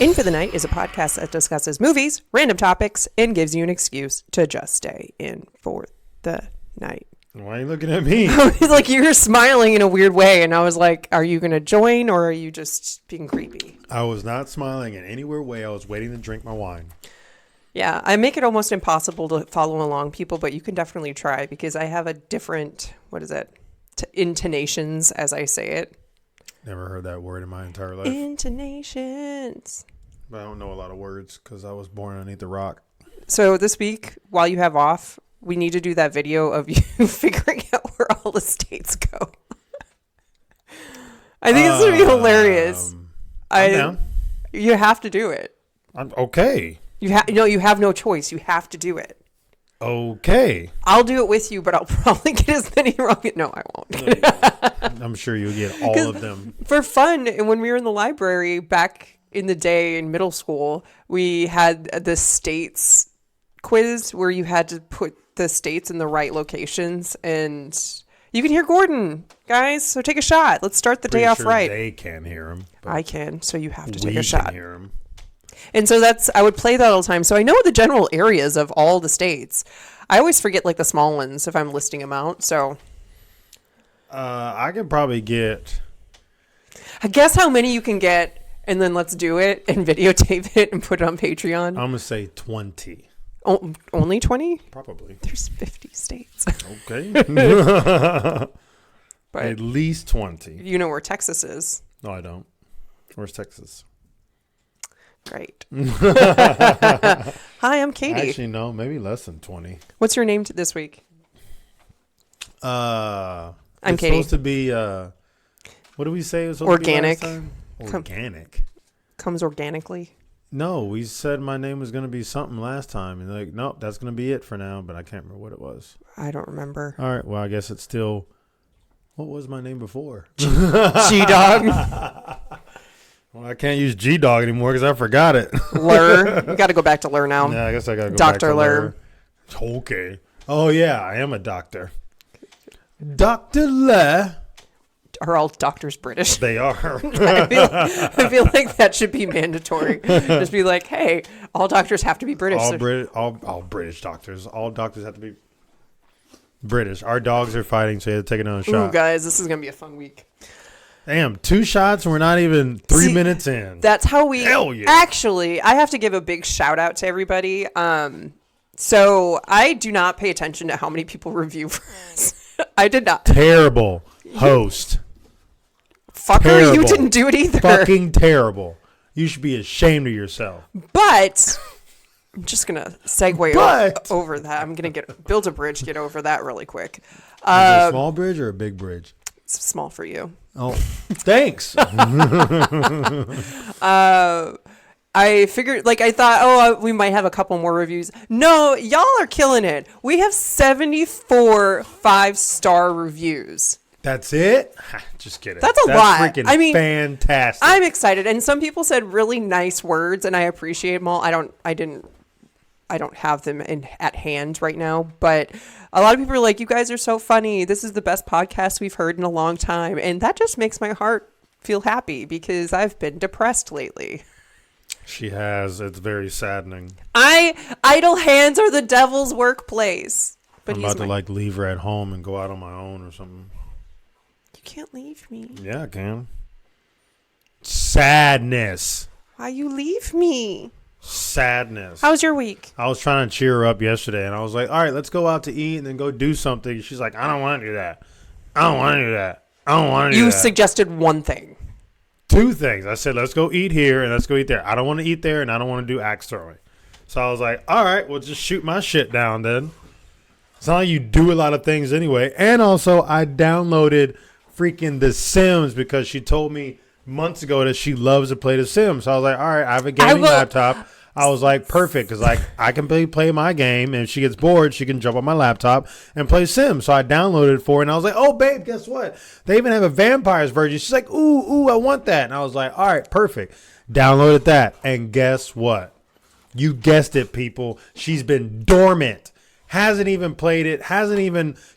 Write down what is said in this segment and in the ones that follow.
In for the Night is a podcast that discusses movies, random topics, and gives you an excuse to just stay in for the night. Why are you looking at me? Like, you're smiling in a weird way, and I was like, are you going to join, or are you just being creepy? I was not smiling in any weird way. I was waiting to drink my wine. Yeah, I make it almost impossible to follow along, people, but you can definitely try, because I have a different, intonations as I say it. Never heard that word in my entire life. Intonations. But I don't know a lot of words because I was born underneath the rock. So this week, while you have off, we need to do that video of you figuring out where all the states go. I think it's going to be hilarious. I'm down. You have to do it. I'm okay. You have no choice. You have to do it. Okay. I'll do it with you, but I'll probably get as many wrong. No, I won't. I'm sure you'll get all of them. For fun, and when we were in the library back in the day in middle school, we had the states quiz where you had to put the states in the right locations, and you can hear Gordon, guys. So take a shot. Let's start the day off right. They can't hear him. I can, so you have to take a shot. We can hear him. And so I would play that all the time. So I know the general areas of all the states. I always forget like the small ones if I'm listing them out. So I can probably get. I guess how many you can get, and then let's do it and videotape it and put it on Patreon. I'm going to say 20. Only 20? Probably. There's 50 states. Okay. But at least 20. You know where Texas is. No, I don't. Where's Texas? Great. Hi, I'm Katie. Actually, no, maybe less than 20. What's your name this week? I'm Katie. Supposed to be, what do we say? It was supposed organic. To be last time? Organic. Comes organically. No, we said my name was going to be something last time. And like, nope, that's going to be it for now. But I can't remember what it was. I don't remember. All right. Well, I guess it's still, what was my name before? G-Dog. Well, I can't use G-Dog anymore because I forgot it. Lur. You got to go back to Lur now. Yeah, I guess I got to go Dr. back to Lur. Okay. Oh, yeah, I am a doctor. Dr. Lur. Are all doctors British? They are. I feel like that should be mandatory. Just be like, hey, all doctors have to be British. All British doctors. All doctors have to be British. Our dogs are fighting, so you have to take another shot. Ooh, guys, this is going to be a fun week. Damn, 2 shots and we're not even 3 minutes in. That's how we... Hell yeah. Actually, I have to give a big shout out to everybody. So I do not pay attention to how many people review for us. I did not. Terrible host. Fucker, terrible. You didn't do it either. Fucking terrible. You should be ashamed of yourself. But... I'm just going to segue over that. I'm going to build a bridge, get over that really quick. Is it a small bridge or a big bridge? It's small for you. Oh, thanks. I figured, I thought, we might have a couple more reviews. No, y'all are killing it. We have 74 5-star reviews. That's it? Just kidding. That's a lot. Freaking fantastic. I'm excited. And some people said really nice words, and I appreciate them all. I don't have them at hand right now, but a lot of people are like, you guys are so funny. This is the best podcast we've heard in a long time. And that just makes my heart feel happy because I've been depressed lately. She has. It's very saddening. Idle hands are the devil's workplace. But I'm about to leave her at home and go out on my own or something. You can't leave me. Yeah, I can. Sadness. Why you leave me? Sadness. How's your week? I was trying to cheer her up yesterday, and I was like, all right, let's go out to eat and then go do something. She's like, I don't want to do that. I don't want to do that. I don't want to do that. You suggested one thing. 2 things. I said, let's go eat here and let's go eat there. I don't want to eat there, and I don't want to do axe throwing. So I was like, all right, well, just shoot my shit down then. It's not like you do a lot of things anyway. And also, I downloaded freaking The Sims because she told me months ago that she loves to play The Sims. So I was like, all right, I have a gaming laptop. I was like, perfect, because I can play my game, and if she gets bored, she can jump on my laptop and play Sims. So I downloaded it for her, and I was like, oh, babe, guess what? They even have a vampires version. She's like, ooh, I want that. And I was like, all right, perfect. Downloaded that, and guess what? You guessed it, people. She's been dormant. Hasn't even played it.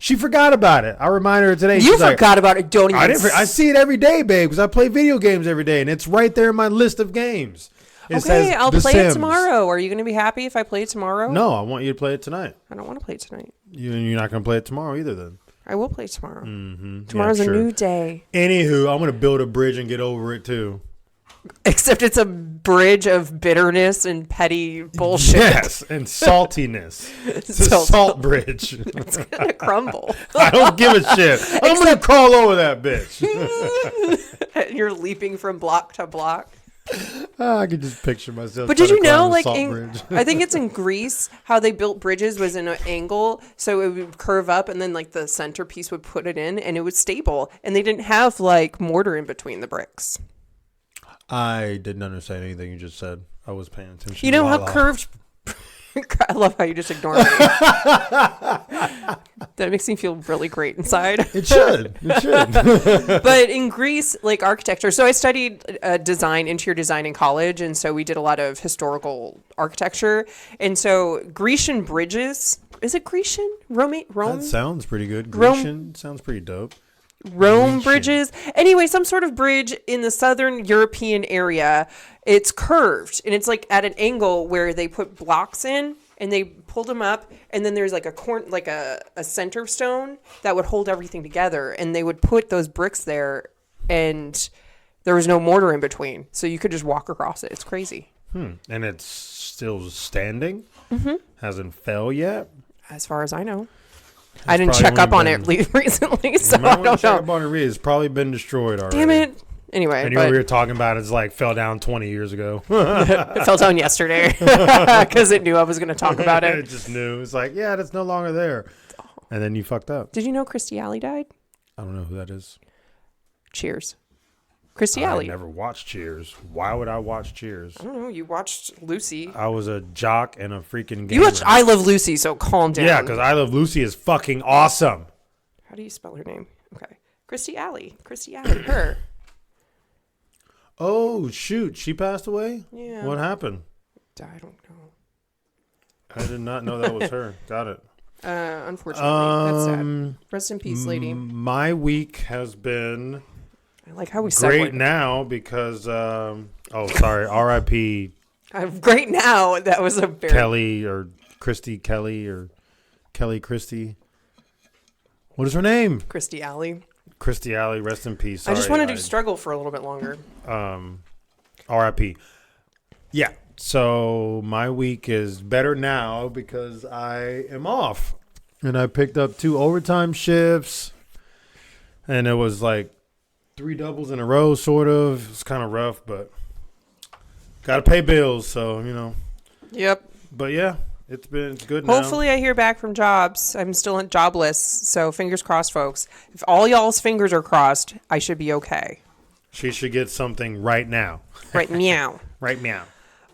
She forgot about it. I reminded her today. You forgot about it. Don't even. I see it every day, babe, because I play video games every day, and it's right there in my list of games. It says Okay, I'll The play Sims. it tomorrow. Are you going to be happy if I play it tomorrow? No, I want you to play it tonight. I don't want to play it tonight. You're not going to play it tomorrow either then. I will play tomorrow. Mm-hmm. Tomorrow's a new day. Anywho, I'm going to build a bridge and get over it too. Except it's a bridge of bitterness and petty bullshit. Yes, and saltiness. It's a salt bridge. It's going to crumble. I don't give a shit. I'm going to crawl over that bitch. You're leaping from block to block. I can just picture myself. But did you know, like, bridge. I think it's in Greece, how they built bridges was in an angle, so it would curve up, and then, like, the centerpiece would put it in, and it was stable. And they didn't have, like, mortar in between the bricks. I didn't understand anything you just said. I was paying attention. You know how curved... I love how you just ignore me. That makes me feel really great inside. It should. It should. But in Greece, like architecture. So I studied interior design in college. And so we did a lot of historical architecture. And so Grecian bridges. Is it Grecian? Rome? That sounds pretty good. Grecian sounds pretty dope. Rome bridges. Anyway, some sort of bridge in the southern European area. It's curved and it's like at an angle where they put blocks in and they pulled them up, and then there's like a center stone that would hold everything together, and they would put those bricks there, and there was no mortar in between, so you could just walk across it. It's crazy. And it's still standing? Mm-hmm. Hasn't fell yet? As far as I know. I didn't check up on it recently, so I don't know. It's probably been destroyed already. Damn it. Anyway. And what we were talking about is like fell down 20 years ago. It fell down yesterday because it knew I was going to talk about it. It just knew. It's like, yeah, that's no longer there. And then you fucked up. Did you know Christy Alley died? I don't know who that is. Cheers. Christy Alley. I never watched Cheers. Why would I watch Cheers? I don't know. You watched Lucy. I was a jock and a freaking gamer. You watched I Love Lucy, so calm down. Yeah, because I Love Lucy is fucking awesome. How do you spell her name? Okay. Christy Alley. Christy Alley. Her. Oh, shoot. She passed away? Yeah. What happened? I don't know. I did not know that was her. Got it. Unfortunately. That's sad. Rest in peace, lady. My week has been... I like how we great segued. now because R.I.P. Great now. That was a very Kelly or Christy Kelly or Kelly Christie. What is her name? Christy Alley. Christy Alley. Rest in peace. I just wanted to struggle for a little bit longer. R.I.P. Yeah. So my week is better now because I am off, and I picked up 2 overtime shifts, and it was like 3 doubles in a row, sort of. It's kind of rough, but got to pay bills, so, you know. Yep. But, yeah, it's good now. Hopefully I hear back from jobs. I'm still jobless, so fingers crossed, folks. If all y'all's fingers are crossed, I should be okay. She should get something right now. Right meow. Right meow.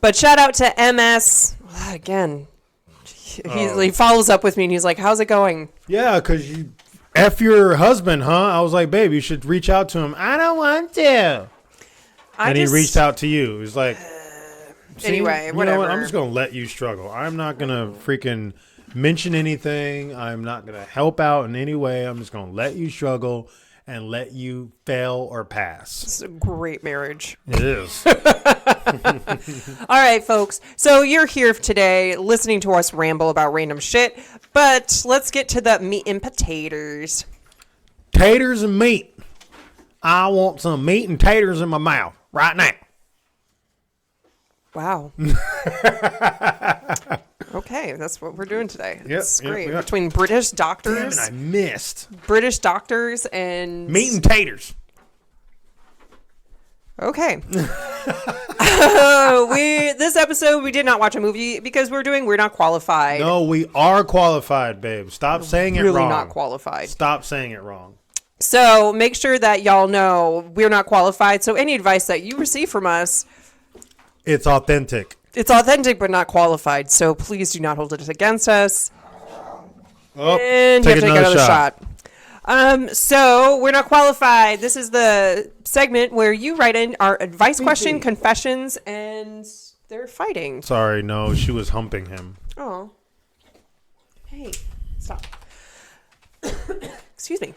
But shout out to MS. Again, he follows up with me, and he's like, how's it going? Yeah, because you... F your husband, huh? I was like, babe, you should reach out to him. I don't want to. He reached out to you. He was like, anyway, whatever. You know what? I'm just going to let you struggle. I'm not going to freaking mention anything. I'm not going to help out in any way. I'm just going to let you struggle and let you fail or pass. It's a great marriage. It is. All right, folks. So you're here today listening to us ramble about random shit, but let's get to the meat and potatoes. Taters and meat. I want some meat and taters in my mouth right now. Wow. Okay, that's what we're doing today. It's great. Yep. Between British doctors. Damn it, I missed. British doctors and... Meat and taters. Okay. This episode, we did not watch a movie because we're not qualified. No, we are qualified, babe. Stop saying it wrong. Really not qualified. Stop saying it wrong. So make sure that y'all know we're not qualified. So any advice that you receive from us... It's authentic. It's authentic, but not qualified. So please do not hold it against us. Oh, and you have to take another shot. So we're not qualified. This is the segment where you write in our advice question, confessions, and they're fighting. Sorry, no, she was humping him. Oh. Hey, stop. Excuse me.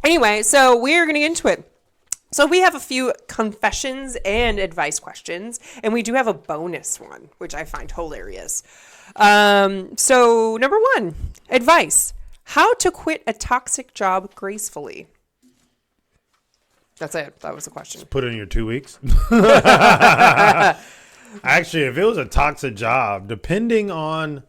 Anyway, so we're going to get into it. So we have a few confessions and advice questions, and we do have a bonus one, which I find hilarious. So number 1, advice: how to quit a toxic job gracefully. That's it. That was the question. Put it in your 2 weeks. Actually, if it was a toxic job, depending on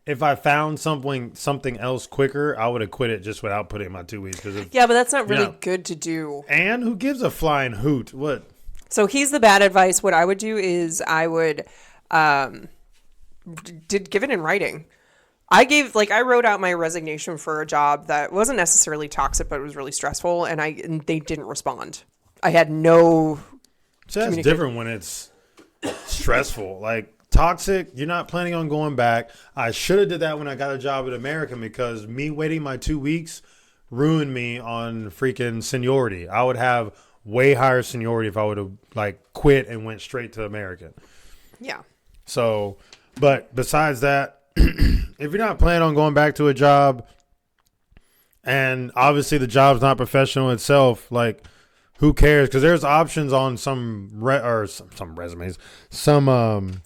if I found something else quicker, I would have quit it just without putting in my 2 weeks. Yeah, but that's not really good to do. And who gives a flying hoot? What? So he's the bad advice. What I would do is I would give it in writing. I wrote out my resignation for a job that wasn't necessarily toxic, but it was really stressful, and they didn't respond. I had no. So that's different when it's stressful. Like toxic, you're not planning on going back. I should have did that when I got a job at American, because me waiting my 2 weeks ruined me on freaking seniority. I would have way higher seniority if I would have quit and went straight to American. Yeah. So, but besides that, if you're not planning on going back to a job, and obviously the job's not professional itself, who cares? Because there's options on some resumes, some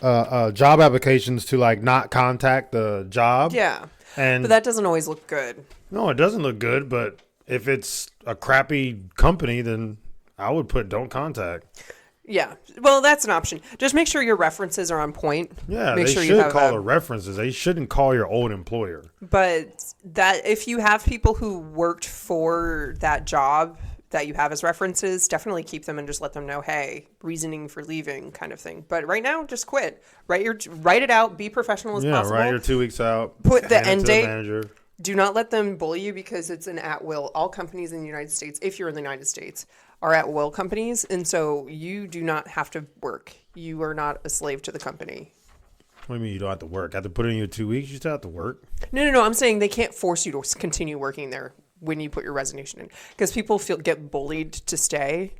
job applications to not contact the job. Yeah, but that doesn't always look good. No, it doesn't look good. But if it's a crappy company, then I would put don't contact. Yeah, well, that's an option. Just make sure your references are on point. Yeah, they should call the references. They shouldn't call your old employer. But that if you have people who worked for that job that you have as references, definitely keep them and just let them know, hey, reasoning for leaving kind of thing. But right now, just quit. Write it out. Be professional as possible. Yeah, write your 2 weeks out. Put the end date. Manager. Do not let them bully you, because it's an at-will. All companies in the United States, if you're in the United States, are at-will companies. And so you do not have to work. You are not a slave to the company. What do you mean you don't have to work? After putting in your 2 weeks, you still have to work? No. I'm saying they can't force you to continue working there when you put your resignation in. Because people get bullied to stay.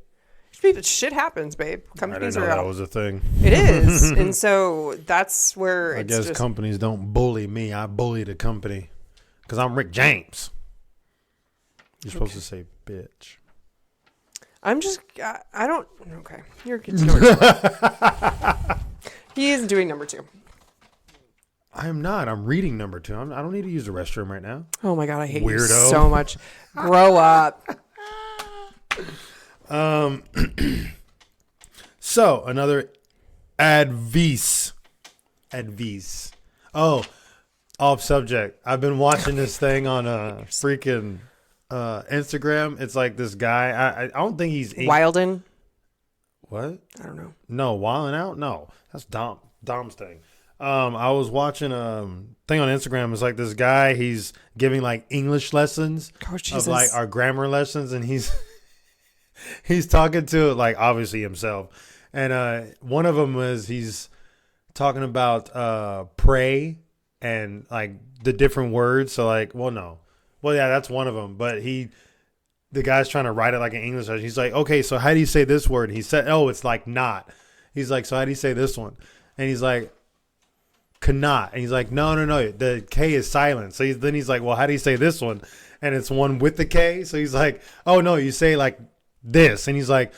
Shit happens, babe. Companies I didn't know are that was a thing. It is. And so that's where I guess companies don't bully me. I bully the company. Because I'm Rick James. You're supposed to say bitch. I'm just, I don't, okay. You're He is doing number 2. I am not. I'm reading number 2. I don't need to use the restroom right now. Oh my God, I hate Weirdo. you so much. Grow up. So, another advice. Oh, off subject. I've been watching this thing on freaking Instagram. It's like this guy. I don't think he's Wilden. What? I don't know. No, Wildin' Out? No. That's Dom's thing. I was watching a thing on Instagram. It's like this guy, he's giving English lessons of our grammar lessons, and he's talking to obviously himself. And one of them was he's talking about pray and the different words. So yeah, that's one of them. But the guy's trying to write it in English. He's like, okay, so how do you say this word? And he said, oh, it's not. He's like, so how do you say this one? And he's like, cannot. And he's like, no, the K is silent. So then he's like, well, how do you say this one? And it's one with the K. So he's like, oh no, you say this. And he's like,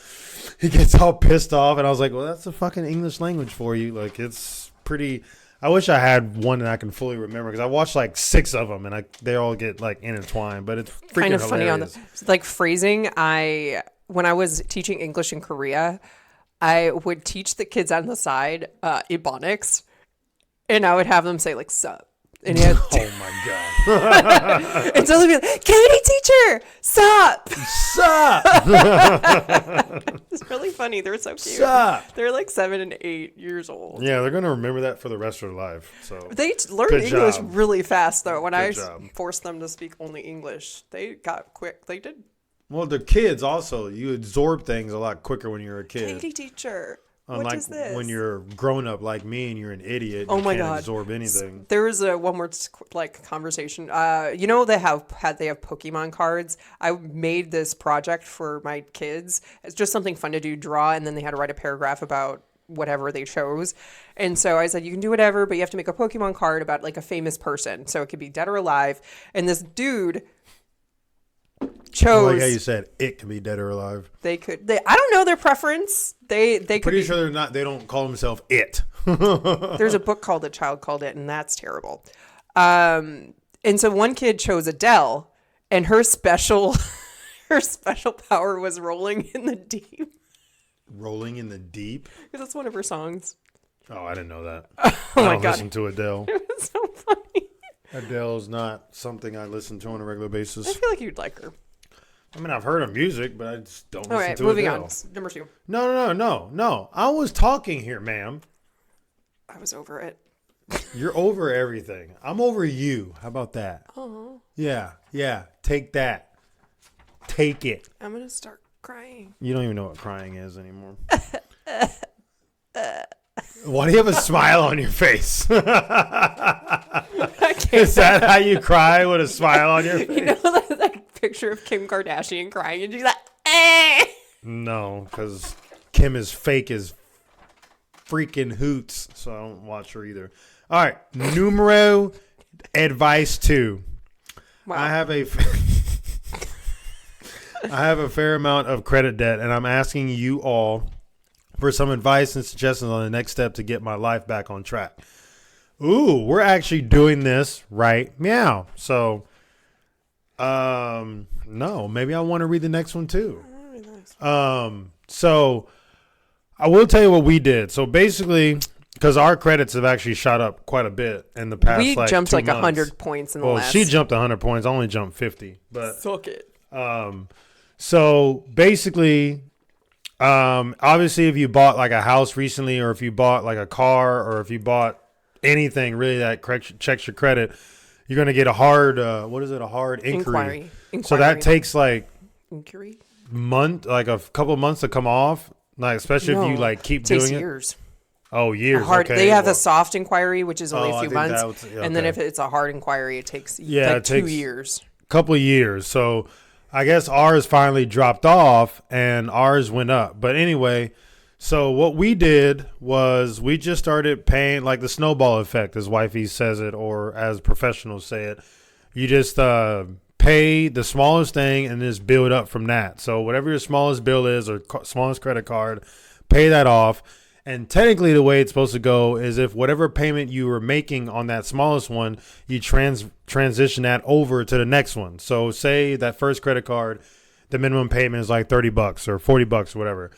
he gets all pissed off. And I was like, well, that's the fucking English language for you. It's pretty. I wish I had one that I can fully remember, because I watched 6 of them and they all get intertwined, but it's freaking kind of hilarious. Funny on the phrasing. When I was teaching English in Korea, I would teach the kids on the side Ebonics, and I would have them say sup. And oh my God. And so they'd be like, Katie teacher, sup. Sup. It's really funny. They're so cute. Sup. They're 7 and 8 years old. Yeah, they're going to remember that for the rest of their life. So they learn English really fast, though. When I job. forced them to speak only English, they got quick. They did. Well, the kids also, you absorb things a lot quicker when you're a kid. Katie teacher. Unlike what is this? When you're grown up like me and you're an idiot, oh you my can't God. absorb anything. There was a one more conversation. They have Pokemon cards. I made this project for my kids. It's just something fun to do, draw, and then they had to write a paragraph about whatever they chose. And so I said, you can do whatever, but you have to make a Pokemon card about a famous person. So it could be dead or alive. And this dude chose. Like how you said, it can be dead or alive. They could. I don't know their preference. They could. Pretty sure they're not. They don't call themselves it. There's a book called A Child Called It, and that's terrible. And so one kid chose Adele, and her special power was rolling in the deep. Rolling in the deep. Because that's one of her songs. Oh, I didn't know that. Oh I my don't god! listen to Adele. It was so funny. Adele's not something I listen to on a regular basis. I feel like you'd like her. I mean, I've heard her music, but I just don't listen All right, to moving Adele. on. Number 2. No. I was talking here, ma'am. I was over it. You're over everything. I'm over you. How about that? Oh. Yeah. Take that. Take it. I'm gonna start crying. You don't even know what crying is anymore. Why do you have a smile on your face? Is that how you cry, with a smile on your face? You know that picture of Kim Kardashian crying, and she's like, eh. No, because Kim is fake as freaking hoots, so I don't watch her either. All right, numero advice 2. Wow. I have a fair amount of credit debt, and I'm asking you all for some advice and suggestions on the next step to get my life back on track. Ooh, we're actually doing this right meow. So, no, maybe I want to read the next one too. So I will tell you what we did. So basically, because our credits have actually shot up quite a bit in the past, we jumped 2 like months. 100 points in the last. She jumped 100 points. I only jumped 50. But suck it. So basically, obviously, if you bought like a house recently, or if you bought like a car, or if you bought anything really that checks your credit, you're going to get a hard, a hard inquiry. So that takes like inquiry, like a couple of months to come off. Like, especially if you like keep doing it. Years. Oh, years. Hard. Okay. They have a soft inquiry, which is only a few months, okay. and then if it's a hard inquiry, it takes it 2 takes years. A couple of years. So I guess ours finally dropped off and ours went up. But anyway, so what we did was we just started paying, like the snowball effect, as wifey says it, or as professionals say it. You just pay the smallest thing and just build up from that. So whatever your smallest bill is, or smallest credit card, pay that off. And technically the way it's supposed to go is if whatever payment you were making on that smallest one, you transition that over to the next one. So say that first credit card, the minimum payment is like $30 or $40 or whatever.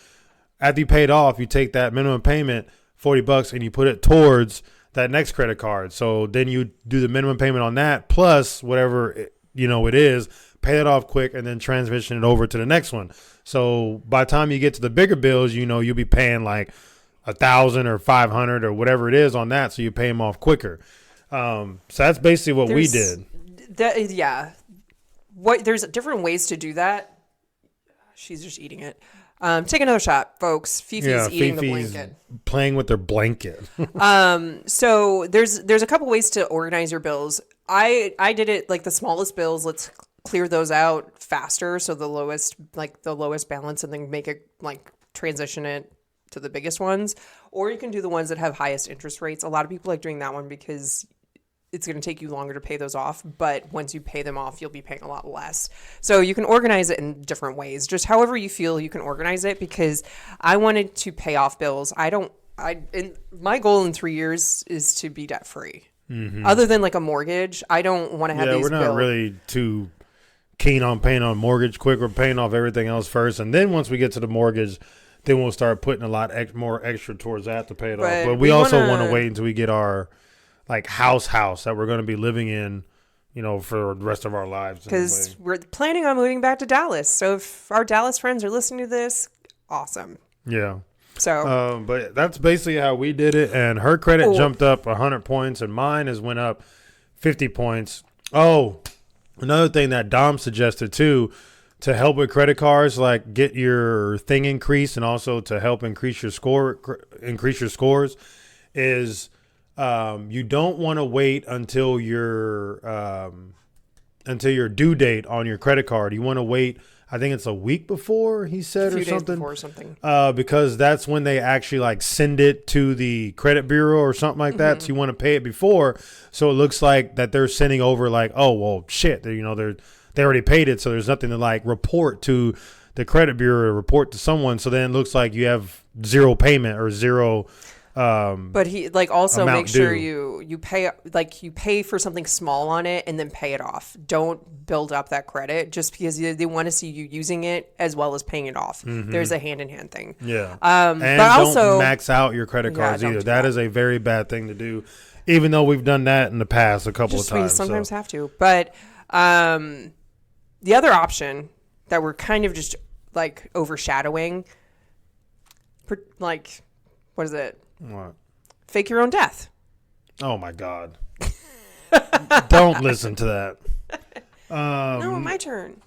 After you pay it off, you take that minimum payment, $40, and you put it towards that next credit card. So then you do the minimum payment on that plus whatever it is, pay it off quick, and then transition it over to the next one. So by the time you get to the bigger bills, you'll be paying like $1,000 or $500 or whatever it is on that, so you pay them off quicker. So that's basically what we did. There's different ways to do that. She's just eating it. Take another shot, folks. Fifi's eating the blanket. Playing with their blanket. So there's a couple ways to organize your bills. I did it like the smallest bills. Let's clear those out faster. So the lowest balance, and then make it like transition it to the biggest ones. Or you can do the ones that have highest interest rates. A lot of people like doing that one because it's going to take you longer to pay those off, but once you pay them off, you'll be paying a lot less. So you can organize it in different ways, just however you feel you can organize it, because I wanted to pay off bills. My goal in 3 years is to be debt free. Mm-hmm. Other than like a mortgage, I don't want to have these bills. Yeah, we're not really too keen on paying on mortgage quick. We're paying off everything else first. And then once we get to the mortgage, then we'll start putting a lot more extra towards that to pay it off. But we also want to wait until we get our like house that we're going to be living in, for the rest of our lives. Because we're planning on moving back to Dallas. So if our Dallas friends are listening to this, awesome. Yeah. So, but that's basically how we did it. And her credit jumped up 100 points and mine has went up 50 points. Oh, another thing that Dom suggested too, to help with credit cards, like get your thing increased and also to help increase your scores, is you don't want to wait until your due date on your credit card. You want to wait, I think it's a week before, he said, or something. A few days before something. Because that's when they actually like send it to the credit bureau or something like that. So you want to pay it before, so it looks like that they're sending over like, oh well, shit, they're they already paid it, so there's nothing to like report to the credit bureau or report to someone. So then it looks like you have zero payment or zero. But he like also amount make sure due. you pay for something small on it and then pay it off. Don't build up that credit just because they want to see you using it as well as paying it off. There's a hand in hand thing. Yeah. And but don't also max out your credit cards don't either. do That is a very bad thing to do. Even though we've done that in the past a couple of times. We sometimes have to. But the other option that we're kind of just like overshadowing, like, what is it? What? Fake your own death. Oh my God. Don't listen to that. No, my turn.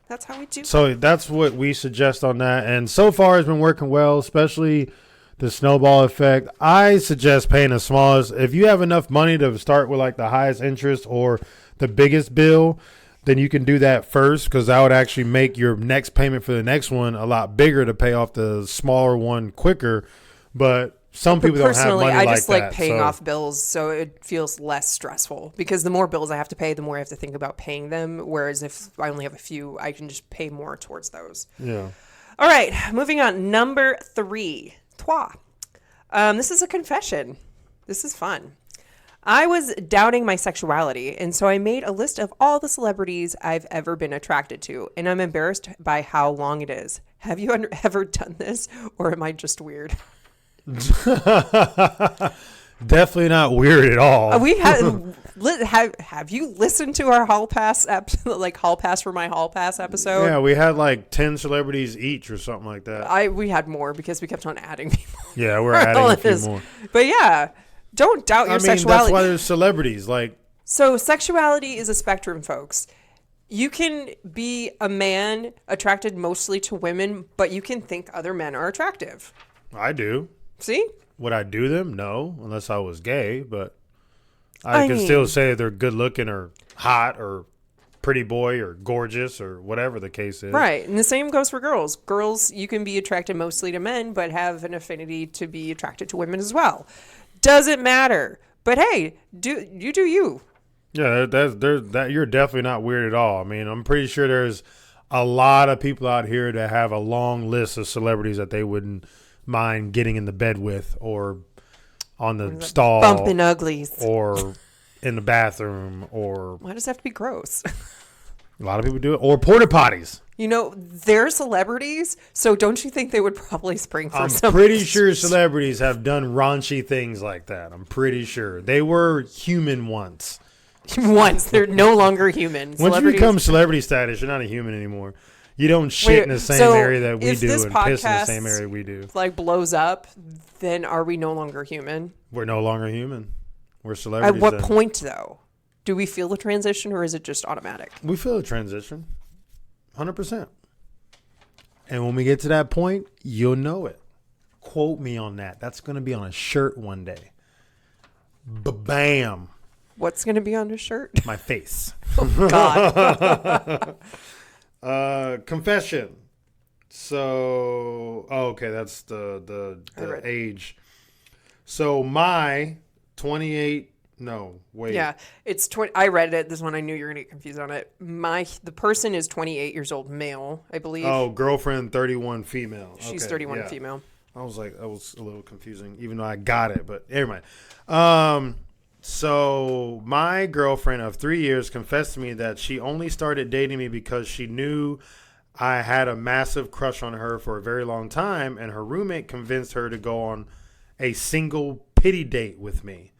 That's how we do. So that's what we suggest on that. And so far it's been working well, especially the snowball effect. I suggest paying the smallest. If you have enough money to start with like the highest interest or the biggest bill, then you can do that first, because that would actually make your next payment for the next one a lot bigger to pay off the smaller one quicker. But some people don't have money like that. I just like paying off bills, so it feels less stressful, because the more bills I have to pay, the more I have to think about paying them. Whereas if I only have a few, I can just pay more towards those. Yeah. All right, moving on. Number 3, toi. This is a confession. This is fun. I was doubting my sexuality, and so I made a list of all the celebrities I've ever been attracted to, and I'm embarrassed by how long it is. Have you ever done this, or am I just weird? Definitely not weird at all. We have you listened to our Hall Pass Hall Pass for my Hall Pass episode? Yeah, we had like 10 celebrities each or something like that. We had more because we kept on adding people. Yeah, we're adding a few more. But yeah, don't doubt your sexuality. That's why there's celebrities. So sexuality is a spectrum, folks. You can be a man attracted mostly to women, but you can think other men are attractive. I do. See? Would I do them? No, unless I was gay, but I can still say they're good looking or hot or pretty boy or gorgeous or whatever the case is. Right. And the same goes for girls. Girls, you can be attracted mostly to men, but have an affinity to be attracted to women as well. Doesn't matter. But hey, do you. Yeah, that you're definitely not weird at all. I mean, I'm pretty sure there's a lot of people out here that have a long list of celebrities that they wouldn't mind getting in the bed with, or on the stall, bumping uglies, or in the bathroom, or why does it have to be gross? A lot of people do it, or porta potties. You know, they're celebrities, so don't you think they would probably spring for some? I'm pretty sure celebrities have done raunchy things like that. I'm pretty sure they were human once. Once they're no longer human. Once you become celebrity status, you're not a human anymore. You don't shit in the same area that we do and piss in the same area we do. Like blows up, then are we no longer human? We're no longer human. We're celebrities. At what point, though? Do we feel the transition, or is it just automatic? We feel the transition. 100%. And when we get to that point, you'll know it. Quote me on that. That's going to be on a shirt one day. Bam. What's going to be on a shirt? My face. Oh, God. Confession. So, okay, that's the age. So my 28. No, wait. Yeah, it's 20. I read it. This one I knew you were gonna get confused on it. The person is 28 years old, male, I believe. Oh, girlfriend 31, female. She's 31, female. I was like, that was a little confusing, even though I got it. But never mind. So my girlfriend of 3 years confessed to me that she only started dating me because she knew I had a massive crush on her for a very long time, and her roommate convinced her to go on a single pity date with me.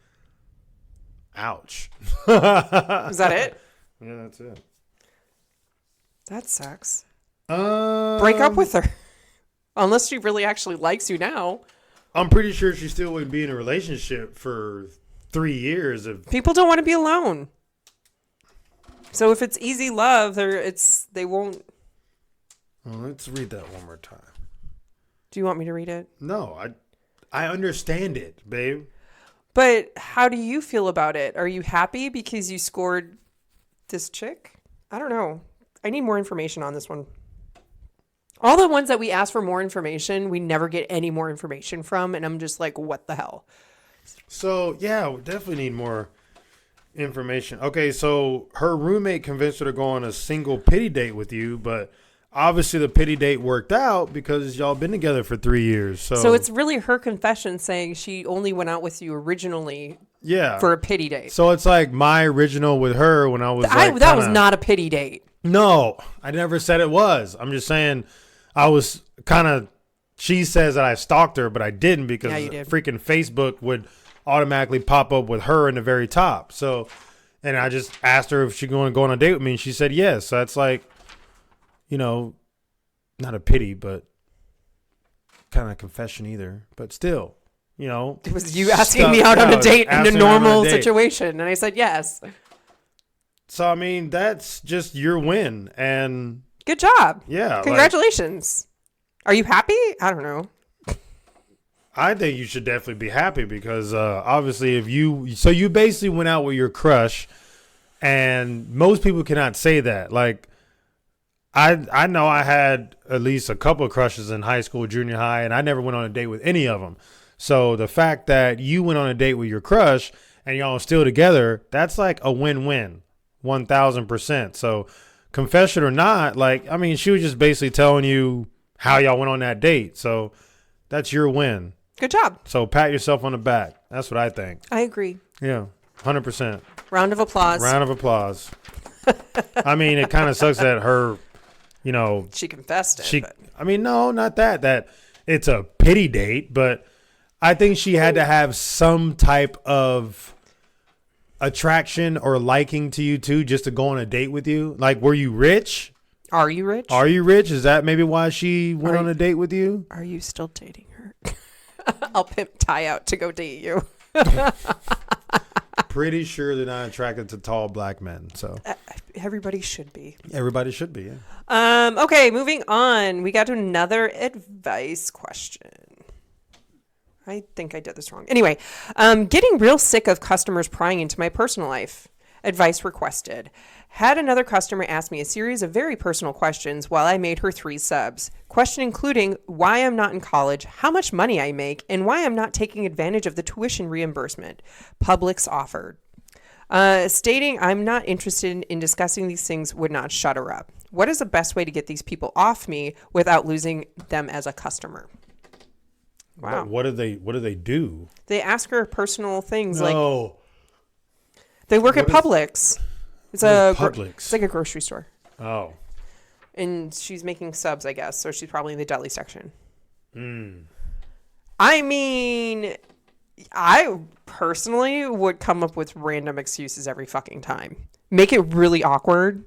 Ouch. Is that it? Yeah, that's it. That sucks. Break up with her. Unless she really actually likes you now. I'm pretty sure she still would be in a relationship for 3 years. People don't want to be alone. So if it's easy love, they won't. Well, let's read that one more time. Do you want me to read it? No, I understand it, babe. But how do you feel about it? Are you happy because you scored this chick? I don't know. I need more information on this one. All the ones that we ask for more information, we never get any more information from. And I'm just like, what the hell? So, yeah, we definitely need more information. Okay, so her roommate convinced her to go on a single pity date with you, but obviously the pity date worked out because y'all been together for 3 years. So it's really her confession saying she only went out with you originally yeah, for a pity date. So it's like my original with her when I was That was not a pity date. No, I never said it was. I'm just saying I was kind of, she says that I stalked her, but I didn't because freaking Facebook would automatically pop up with her in the very top. So, and I just asked her if she going to go on a date with me, and she said yes. So that's like, not a pity, but kind of confession either. But still, it was you asking me out on a date in a normal situation, and I said yes. So I mean, that's just your win, and good job. Yeah, congratulations. Are you happy? I don't know. I think you should definitely be happy because obviously you basically went out with your crush, and most people cannot say that. Like I know I had at least a couple of crushes in high school, junior high, and I never went on a date with any of them. So the fact that you went on a date with your crush and y'all are still together, that's like a win-win, 1,000%. So confession or not, she was just basically telling you how y'all went on that date. So that's your win. Good job. So pat yourself on the back. That's what I think. I agree. Yeah, 100%. Round of applause. Round of applause. I mean, it kind of sucks that her, she confessed it. No, not that. That it's a pity date, but I think she had to have some type of attraction or liking to you too, just to go on a date with you. Like, were you rich? Are you rich? Are you rich? Is that maybe why she went on a date with you? Are you still dating her? I'll pimp Ty out to go date you. Pretty sure they're not attracted to tall black men. So everybody should be. Everybody should be. Yeah. Okay, moving on. We got to another advice question. I think I did this wrong. Anyway, getting real sick of customers prying into my personal life. Advice requested. Had another customer ask me a series of very personal questions while I made her 3 subs. Question including why I'm not in college, how much money I make, and why I'm not taking advantage of the tuition reimbursement. Publix offered. Stating I'm not interested in discussing these things would not shut her up. What is the best way to get these people off me without losing them as a customer? Wow. What do they do? They ask her personal things like they work at Publix. It's Publix. It's like a grocery store. Oh. And she's making subs, I guess, so she's probably in the deli section. Mm. I mean, I personally would come up with random excuses every fucking time. Make it really awkward.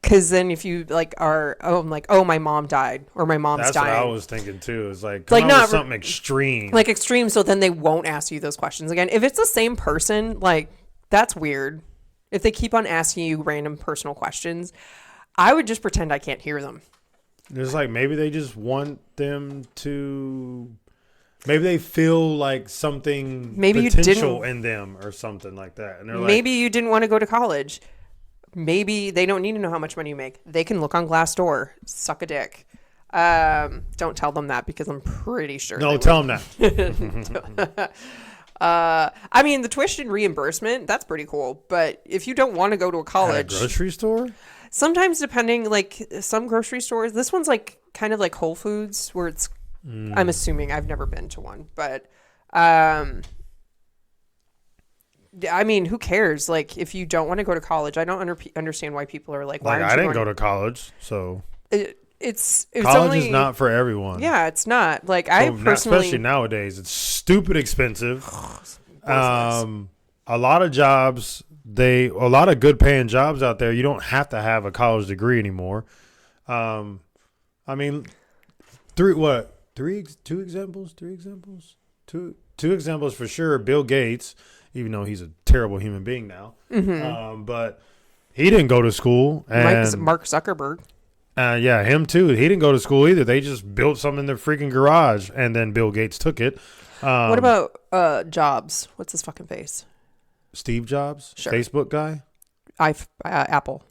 Because then if you I'm like, oh, my mom died or my mom's dying. That's what I was thinking too. It's like, come on with something extreme. Like extreme, so then they won't ask you those questions again. If it's the same person, that's weird. If they keep on asking you random personal questions, I would just pretend I can't hear them. It's like maybe they just want them to... Maybe they feel like something potential in them or something like that. And they're maybe you didn't want to go to college. Maybe they don't need to know how much money you make. They can look on Glassdoor, suck a dick. Don't tell them that because I'm pretty sure. No, tell them that. I mean, the tuition reimbursement, that's pretty cool. But if you don't want to go to a college. At a grocery store? Sometimes depending, some grocery stores. This one's kind of like Whole Foods where it's, I'm assuming, I've never been to one. But, I mean, who cares? If you don't want to go to college, I don't understand why people are why aren't you I didn't go to college, so it's college is not for everyone. Yeah, it's not. I personally, especially nowadays, it's stupid expensive. A lot of jobs, a lot of good paying jobs out there. You don't have to have a college degree anymore. I mean, two examples for sure. Bill Gates. Even though he's a terrible human being now. Mm-hmm. But he didn't go to school. And Mark Zuckerberg. Yeah, him too. He didn't go to school either. They just built something in their freaking garage, and then Bill Gates took it. What about Jobs? What's his fucking face? Steve Jobs? Sure. Facebook guy? Apple.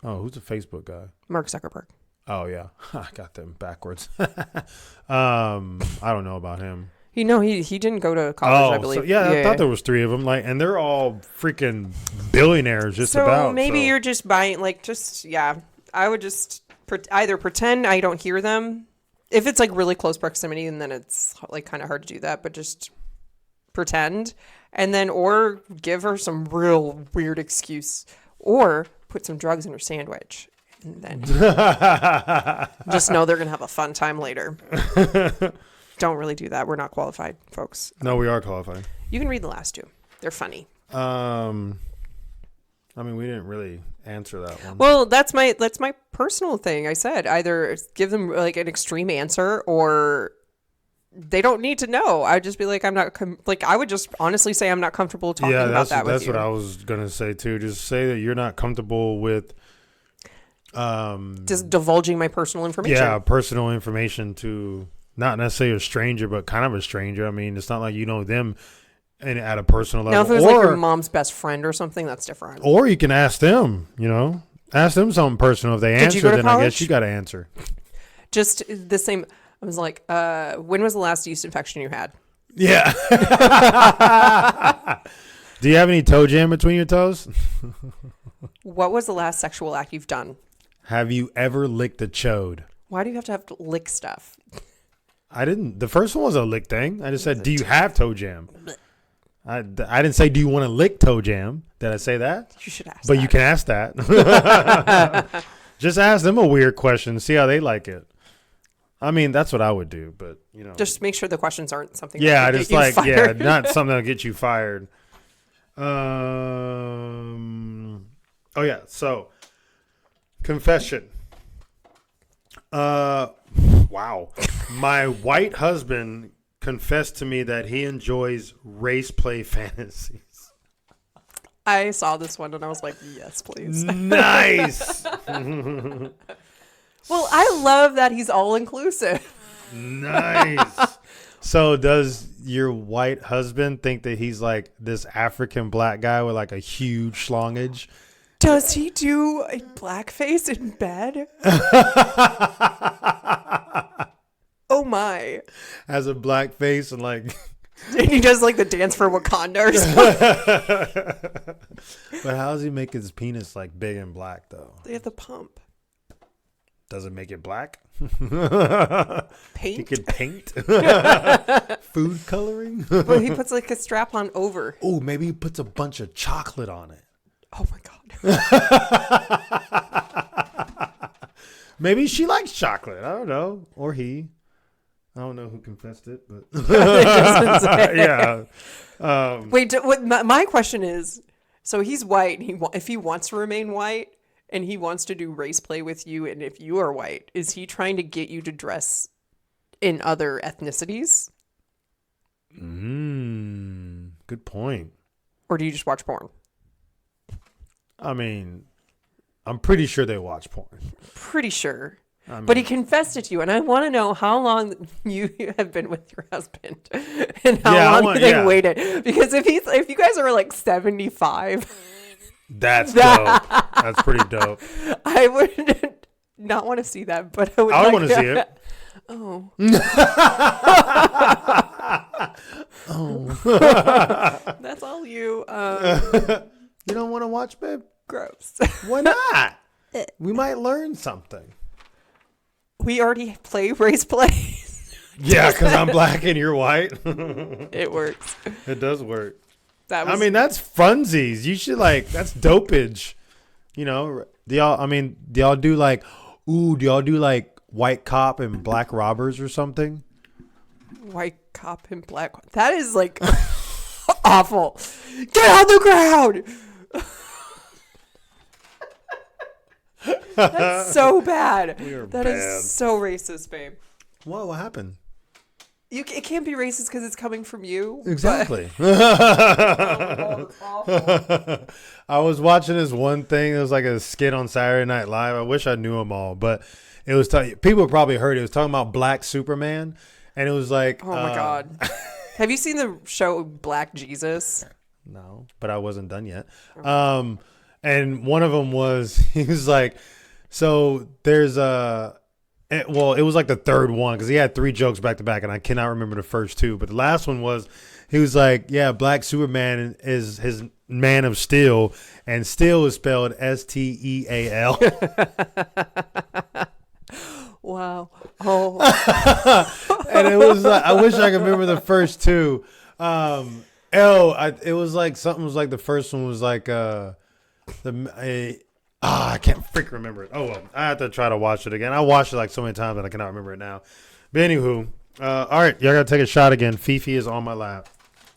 Oh, who's the Facebook guy? Mark Zuckerberg. Oh, yeah. I got them backwards. I don't know about him. He didn't go to college, I believe. So, yeah, I thought there was 3 of them. Like, and they're all freaking billionaires, just so about. Maybe so. you're just buying, like, I would just either pretend I don't hear them. If it's like really close proximity, and then it's like kind of hard to do that, but just pretend, and then or give her some real weird excuse, or put some drugs in her sandwich, and then just know they're gonna have a fun time later. Don't really do that. We're not qualified, folks. No, we are qualified. You can read the last 2. They're funny. I mean, we didn't really answer that one. Well, that's my personal thing. I said either give them like an extreme answer, or they don't need to know. I'd just be like, I'm not I would just honestly say I'm not comfortable talking about that with you. That's what I was gonna say too. Just say that you're not comfortable with just divulging my personal information. Yeah, personal information to not necessarily a stranger, but kind of a stranger. I mean, it's not like you know them and at a personal level. Now, if it was like your mom's best friend or something, that's different. Or you can ask them, ask them something personal. If they answer, then I guess you got to answer. Just the same. I was like, when was the last yeast infection you had? Yeah. Do you have any toe jam between your toes? What was the last sexual act you've done? Have you ever licked a chode? Why do you have to lick stuff? I didn't. The first one was a lick thing. I just said, do you have toe jam? I didn't say, do you want to lick toe jam? Did I say that? You should ask But that. you can ask that. Just ask them a weird question. See how they like it. I mean, that's what I would do, but, Just make sure the questions aren't something Yeah, that just get you fired. not something that'll get you fired. So, confession. Wow. My white husband confessed to me that he enjoys race play fantasies. I saw this one and I was like, yes, please. Nice. Well, I love that he's all inclusive. Nice. So does your white husband think that he's like this African black guy with like a huge schlongage? Does he do a blackface in bed? Oh my. Has a black face and like... And he does like the dance for Wakanda or something. But how does he make his penis like big and black though? They have the pump. Does it make it black? Paint? He could paint? Food coloring? Well, he puts like a strap on over. Oh, maybe he puts a bunch of chocolate on it. Oh my God. Maybe she likes chocolate. I don't know. Or he. I don't know who confessed it, but yeah. Wait, my question is, so he's white. If he wants to remain white and he wants to do race play with you, and if you are white, is he trying to get you to dress in other ethnicities? Good point. Or do you just watch porn? I mean, I'm pretty sure they watch porn. Pretty sure. I mean, But he confessed it to you, and I want to know how long you have been with your husband and how long they waited. Because if you guys are like 75, that's dope. That's pretty dope. I would not want to see that, but I would. I want to see it. Oh. Oh. That's all you. You don't want to watch, babe? Gross. Why not? We might learn something. We already play race plays. Yeah, because I'm black and you're white. It works. It does work. I mean, that's funsies. You should that's dopage. Do y'all do like white cop and black robbers or something? White cop and black. That is like awful. Get on the ground. That's so bad. That is so racist, babe. What happened? It can't be racist because it's coming from you. Exactly. Oh, it's awful. I was watching this one thing. It was like a skit on Saturday Night Live. I wish I knew them all, but it was people probably heard it. It was talking about Black Superman, and it was like, oh my God. Have you seen the show Black Jesus? No, but I wasn't done yet. And one of them was, he was like, so there's it was like the third one because he had 3 jokes back to back, and I cannot remember the first 2. But the last one was he was like, "Yeah, Black Superman is his Man of Steel, and Steel is spelled Steal." Wow. Oh. And it was like, I wish I could remember the first 2. It was like something was like the first one was like I can't freaking remember it. Oh well, I have to try to watch it again. I watched it like so many times that I cannot remember it now. But anywho, all right, y'all gotta take a shot again. Fifi is on my lap.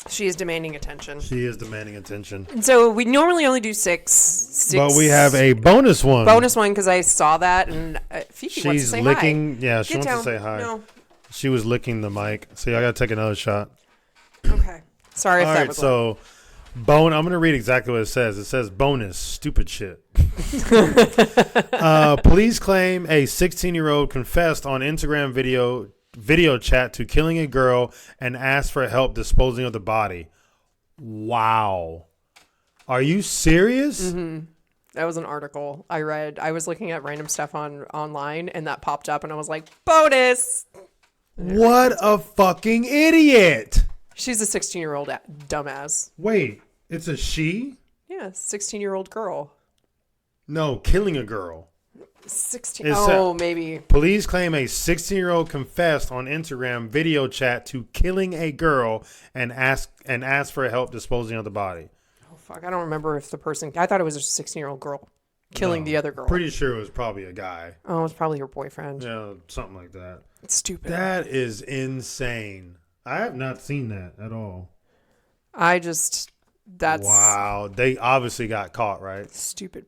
She is demanding attention. She is demanding attention. And so we normally only do six. But we have a bonus one. Bonus one because I saw that and Fifi wants to say licking. Hi. Yeah, she wants down. to say hi. No. She was licking the mic. So I gotta take another shot. Okay. Sorry if All that right, was so I'm gonna read exactly what it says. It says bonus, stupid shit. Police claim a 16-year-old confessed on Instagram video chat to killing a girl and asked for help disposing of the body. Wow. Are you serious? Mm-hmm. That was an article I read. I was looking at random stuff online and that popped up and I was like, bonus. What a fucking idiot. She's a 16-year-old dumbass. Wait, it's a she? Yeah, 16-year-old girl. No, killing a girl. 16. Oh, maybe. Police claim a 16-year-old confessed on Instagram video chat to killing a girl and asked for help disposing of the body. Oh, fuck. I don't remember if the person... I thought it was a 16-year-old girl killing the other girl. Pretty sure it was probably a guy. Oh, it was probably her boyfriend. Yeah, something like that. It's stupid. That is insane. I have not seen that at all. That's... Wow. They obviously got caught, right? Stupid.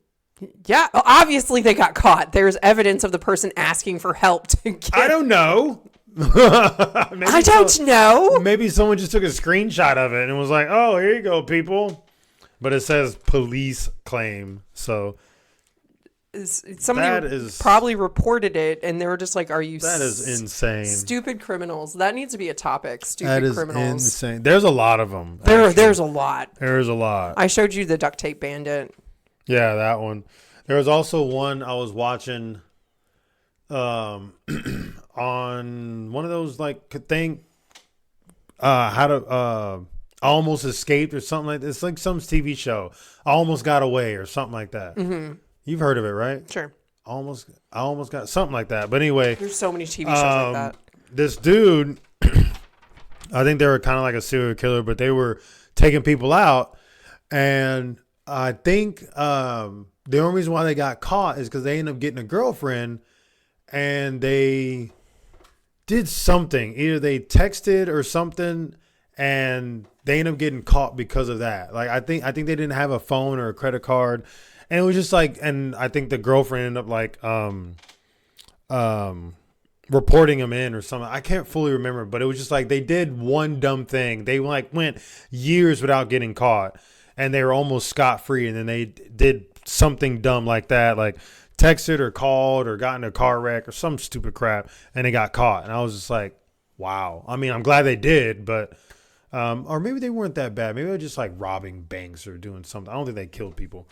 Yeah, obviously they got caught. There's evidence of the person asking for help to get... I don't know. I don't know. Maybe someone just took a screenshot of it and was like, oh, here you go, people. But it says police claim. So somebody probably reported it and they were just like, are you... That is insane. Stupid criminals. That needs to be a topic. Stupid that is criminals. Insane. There's a lot of them. There's a lot. There's a lot. I showed you the duct tape bandit. Yeah, that one. There was also one I was watching on one of those like thing how to almost escaped or something like that. It's like some TV show. Almost got away or something like that. Mm-hmm. You've heard of it, right? Sure. I almost got something like that. But anyway, there's so many TV shows like that. This dude, I think they were kind of like a serial killer, but they were taking people out, and I think the only reason why they got caught is because they ended up getting a girlfriend and they did something. Either they texted or something and they ended up getting caught because of that. Like, I think they didn't have a phone or a credit card. And it was just like, and I think the girlfriend ended up like reporting him in or something. I can't fully remember, but it was just like they did one dumb thing. They like went years without getting caught. And they were almost scot-free, and then they did something dumb like that, like texted or called or got in a car wreck or some stupid crap, and they got caught. And I was just like, wow. I mean, I'm glad they did, but or maybe they weren't that bad. Maybe they were just like robbing banks or doing something. I don't think they killed people.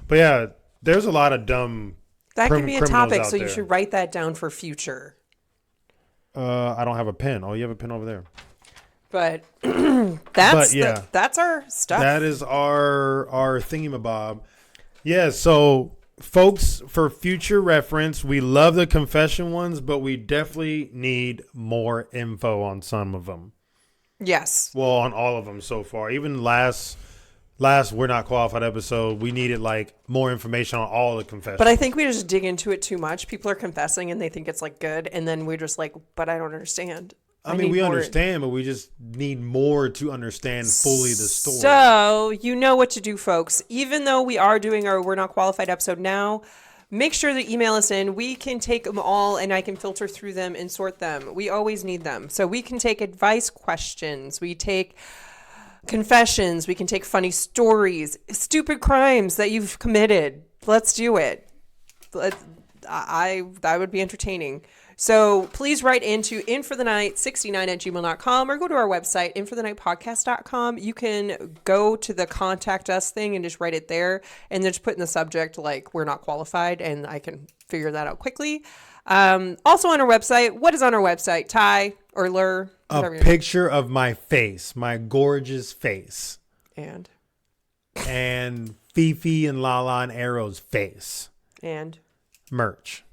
But yeah, there's a lot of dumb that could be a topic, so you should write that down for future. I don't have a pen. Oh, you have a pen over there. But that's our stuff. That is our thingamabob. Yeah, so folks, for future reference, we love the confession ones, but we definitely need more info on some of them. Yes. Well, on all of them so far. Even last We're Not Qualified episode, we needed like more information on all the confessions. But I think we just dig into it too much. People are confessing and they think it's like good, and then we're just like, but I don't understand. I mean, we understand, but we just need more to understand fully the story. So, you know what to do, folks. Even though we are doing our We're Not Qualified episode now, make sure to email us in. We can take them all, and I can filter through them and sort them. We always need them. So, we can take advice questions. We take confessions. We can take funny stories. Stupid crimes that you've committed. Let's do it. That would be entertaining. So please write into inforthenight69@gmail.com or go to our website, inforthenightpodcast.com. You can go to the contact us thing and just write it there and then just put in the subject like we're not qualified, and I can figure that out quickly. Also on our website, what is on our website? Ty or Lur? A picture of my face, my gorgeous face. And Fifi and Lala and Arrow's face. And merch.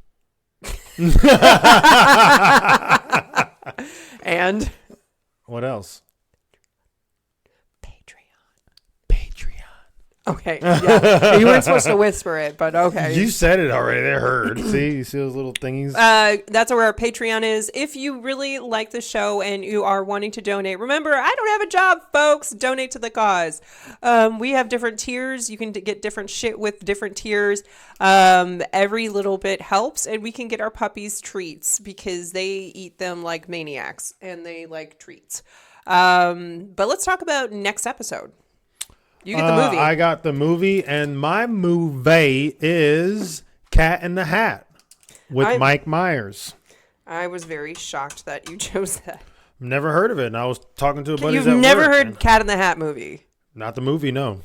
And what else? Okay, yeah. You weren't supposed to whisper it, but okay. You said it already. They heard. See? You see those little thingies? That's where our Patreon is. If you really like the show and you are wanting to donate, remember, I don't have a job, folks. Donate to the cause. We have different tiers. You can get different shit with different tiers. Every little bit helps, and we can get our puppies treats because they eat them like maniacs, and they like treats. But let's talk about next episode. You get the movie. I got the movie, and my movie is Cat in the Hat with Mike Myers. I was very shocked that you chose that. Never heard of it, and I was talking to a buddy. You've never heard Cat in the Hat movie? Not the movie, no.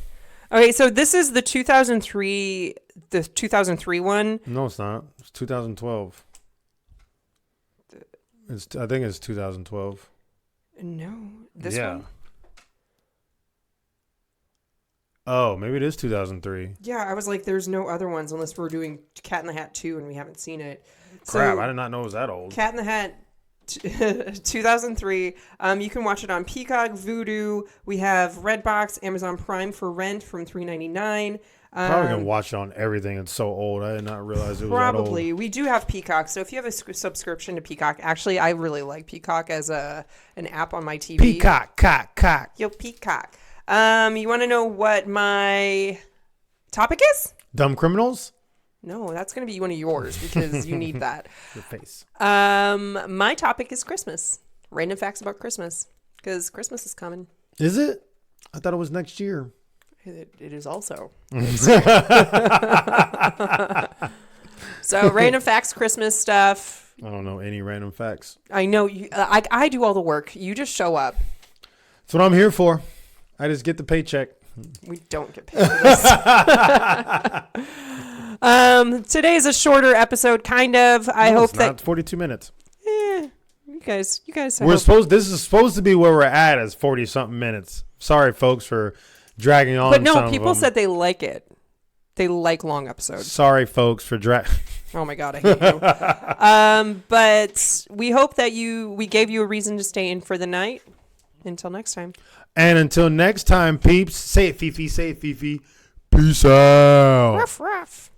Okay, so this is the 2003 one. No, it's not. It's 2012. I think it's 2012. No, this one. Oh, maybe it is 2003. Yeah, I was like, there's no other ones unless we're doing Cat in the Hat 2 and we haven't seen it. Crap, So, I did not know it was that old. Cat in the Hat 2003. You can watch it on Peacock, Vudu. We have Redbox, Amazon Prime for rent from $3.99. Probably gonna watch it on everything. It's so old. I did not realize it was Probably. that old. We do have Peacock, so if you have a subscription to Peacock, actually, I really like Peacock as an app on my TV. Peacock, cock. Yo, Peacock. You want to know what my topic is? Dumb criminals? No, that's going to be one of yours because you need that. Your face. My topic is Christmas. Random facts about Christmas because Christmas is coming. Is it? I thought it was next year. It is also. So random facts, Christmas stuff. I don't know any random facts. I know. I do all the work. You just show up. That's what I'm here for. I just get the paycheck. We don't get paid for this. Today's a shorter episode, kind of. I hope that it's 42 minutes. you guys. This is supposed to be where we're at as 40 something minutes. Sorry, folks, for dragging on. But no, people said they like it. They like long episodes. Sorry, folks, for Oh my God, I hate you. But we hope that we gave you a reason to stay in for the night. Until next time. And until next time, peeps, say it, Fifi, say it, Fifi. Peace out. Ruff, ruff.